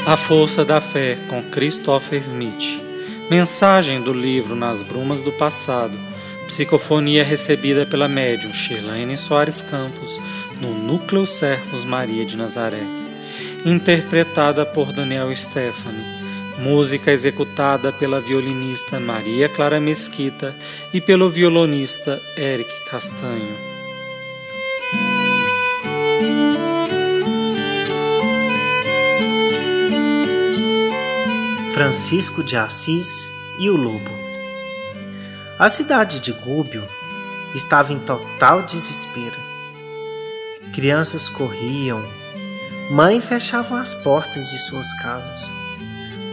A Força da Fé, com Christopher Smith. Mensagem do livro Nas Brumas do Passado. Psicofonia recebida pela médium Shirlene Soares Campos no Núcleo Servos Maria de Nazaré. Interpretada por Daniel Stephanie. Música executada pela violinista Maria Clara Mesquita e pelo violonista Eric Castanho. Francisco de Assis e o Lobo. A cidade de Gúbio estava em total desespero. Crianças corriam, mães fechavam as portas de suas casas.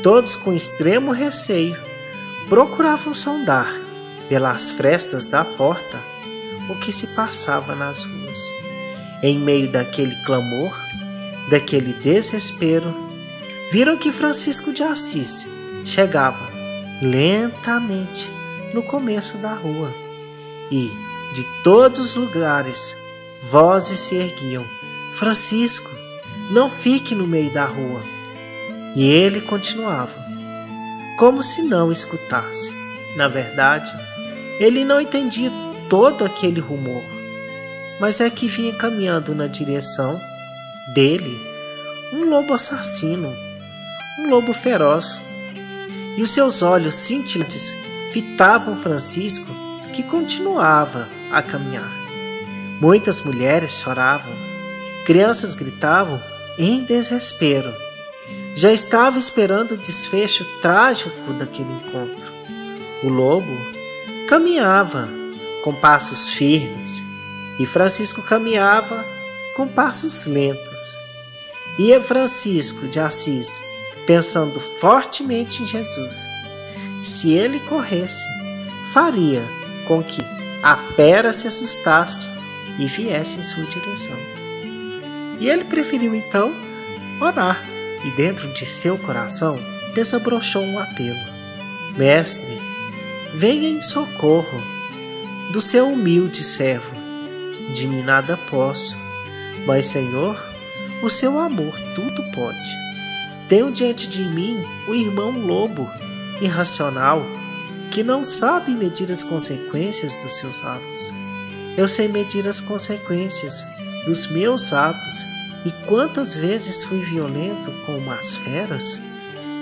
Todos com extremo receio procuravam sondar pelas frestas da porta o que se passava nas ruas. Em meio daquele clamor, daquele desespero, viram que Francisco de Assis chegava lentamente no começo da rua e, de todos os lugares, vozes se erguiam: Francisco, não fique no meio da rua. E ele continuava, como se não escutasse. Na verdade, ele não entendia todo aquele rumor, mas é que vinha caminhando na direção dele um lobo assassino, um lobo feroz, e os seus olhos cintilantes fitavam Francisco, que continuava a caminhar. Muitas mulheres choravam, crianças gritavam em desespero. Já estava esperando o desfecho trágico daquele encontro. O lobo caminhava com passos firmes e Francisco caminhava com passos lentos. Ia Francisco de Assis pensando fortemente em Jesus. Se ele corresse, faria com que a fera se assustasse e viesse em sua direção. E ele preferiu então orar, e dentro de seu coração desabrochou um apelo: Mestre, venha em socorro do seu humilde servo. De mim nada posso, mas Senhor, o seu amor tudo pode. Tenho diante de mim um irmão lobo, irracional, que não sabe medir as consequências dos seus atos. Eu sei medir as consequências dos meus atos, e quantas vezes fui violento com umas feras,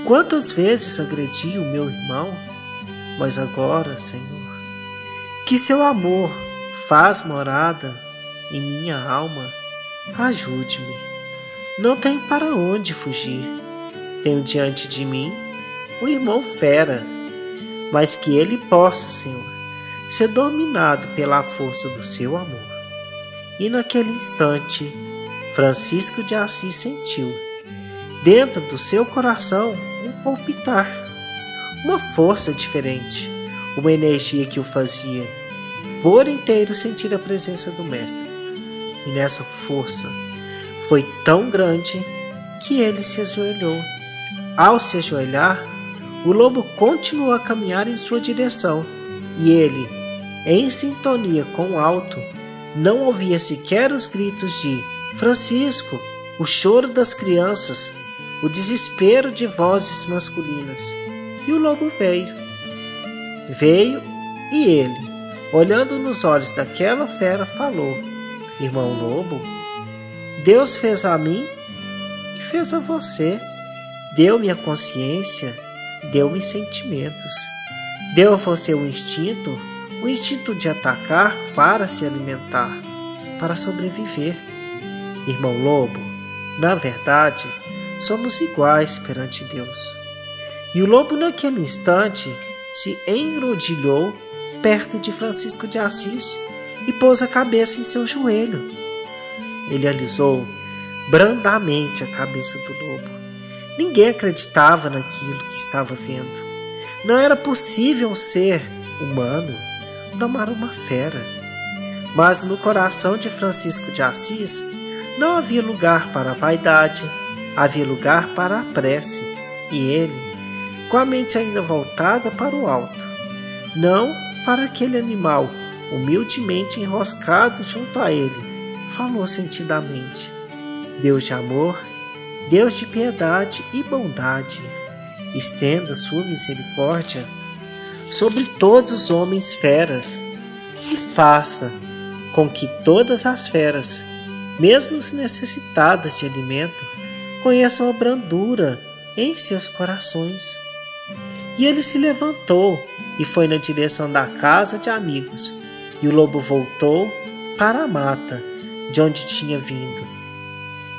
quantas vezes agredi o meu irmão. Mas agora, Senhor, que seu amor faz morada em minha alma, ajude-me. Não tenho para onde fugir. Tenho diante de mim um irmão fera, mas que ele possa, Senhor, ser dominado pela força do seu amor. E naquele instante, Francisco de Assis sentiu, dentro do seu coração, um palpitar, uma força diferente, uma energia que o fazia por inteiro sentir a presença do Mestre. E nessa força foi tão grande que ele se ajoelhou. Ao se ajoelhar, o lobo continuou a caminhar em sua direção, e ele, em sintonia com o alto, não ouvia sequer os gritos de Francisco, o choro das crianças, o desespero de vozes masculinas. E o lobo veio. E ele, olhando nos olhos daquela fera, falou: Irmão lobo, Deus fez a mim e fez a você. Deu-me a consciência, deu-me sentimentos. Deu a você o instinto de atacar para se alimentar, para sobreviver. Irmão lobo, na verdade, somos iguais perante Deus. E o lobo naquele instante se enrodilhou perto de Francisco de Assis e pôs a cabeça em seu joelho. Ele alisou brandamente a cabeça do lobo. Ninguém acreditava naquilo que estava vendo. Não era possível um ser humano domar uma fera. Mas no coração de Francisco de Assis não havia lugar para a vaidade, havia lugar para a prece. E ele, com a mente ainda voltada para o alto, não para aquele animal humildemente enroscado junto a ele, falou sentidamente: Deus de amor, Deus de piedade e bondade, estenda sua misericórdia sobre todos os homens feras e faça com que todas as feras, mesmo as necessitadas de alimento, conheçam a brandura em seus corações. E ele se levantou e foi na direção da casa de amigos, e o lobo voltou para a mata de onde tinha vindo.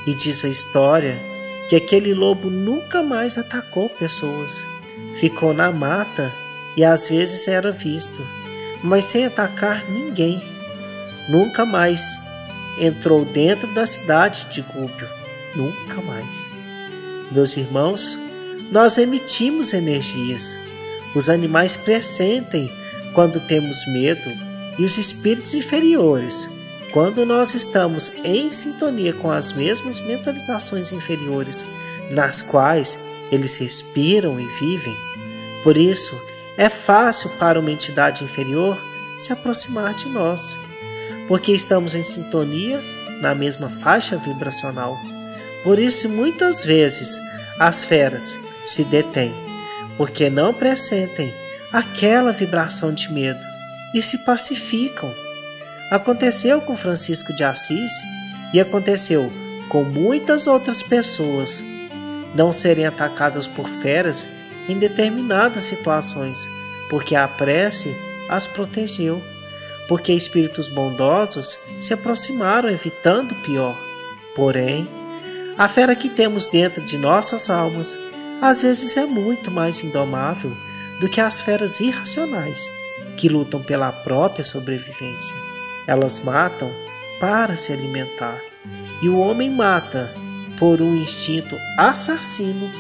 E diz a história que aquele lobo nunca mais atacou pessoas. Ficou na mata e às vezes era visto, mas sem atacar ninguém. Nunca mais entrou dentro da cidade de Gúbio. Nunca mais. Meus irmãos, nós emitimos energias. Os animais pressentem quando temos medo, e os espíritos inferiores, quando nós estamos em sintonia com as mesmas mentalizações inferiores nas quais eles respiram e vivem. Por isso, é fácil para uma entidade inferior se aproximar de nós, porque estamos em sintonia na mesma faixa vibracional. Por isso, muitas vezes, as feras se detêm, porque não pressentem aquela vibração de medo e se pacificam. Aconteceu com Francisco de Assis e aconteceu com muitas outras pessoas não serem atacadas por feras em determinadas situações, porque a prece as protegeu, porque espíritos bondosos se aproximaram evitando o pior. Porém, a fera que temos dentro de nossas almas às vezes é muito mais indomável do que as feras irracionais que lutam pela própria sobrevivência. Elas matam para se alimentar, e o homem mata por um instinto assassino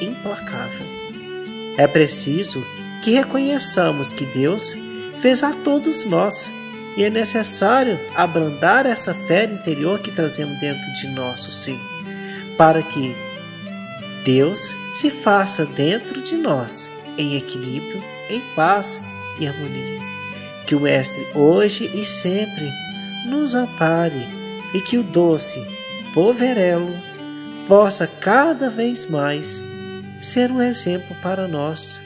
implacável. É preciso que reconheçamos que Deus fez a todos nós, e é necessário abrandar essa fera interior que trazemos dentro de nosso ser, para que Deus se faça dentro de nós em equilíbrio, em paz e harmonia. Que o Mestre hoje e sempre nos ampare, e que o doce poverelo possa cada vez mais ser um exemplo para nós,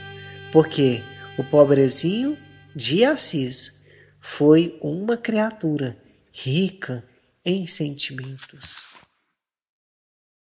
porque o pobrezinho de Assis foi uma criatura rica em sentimentos.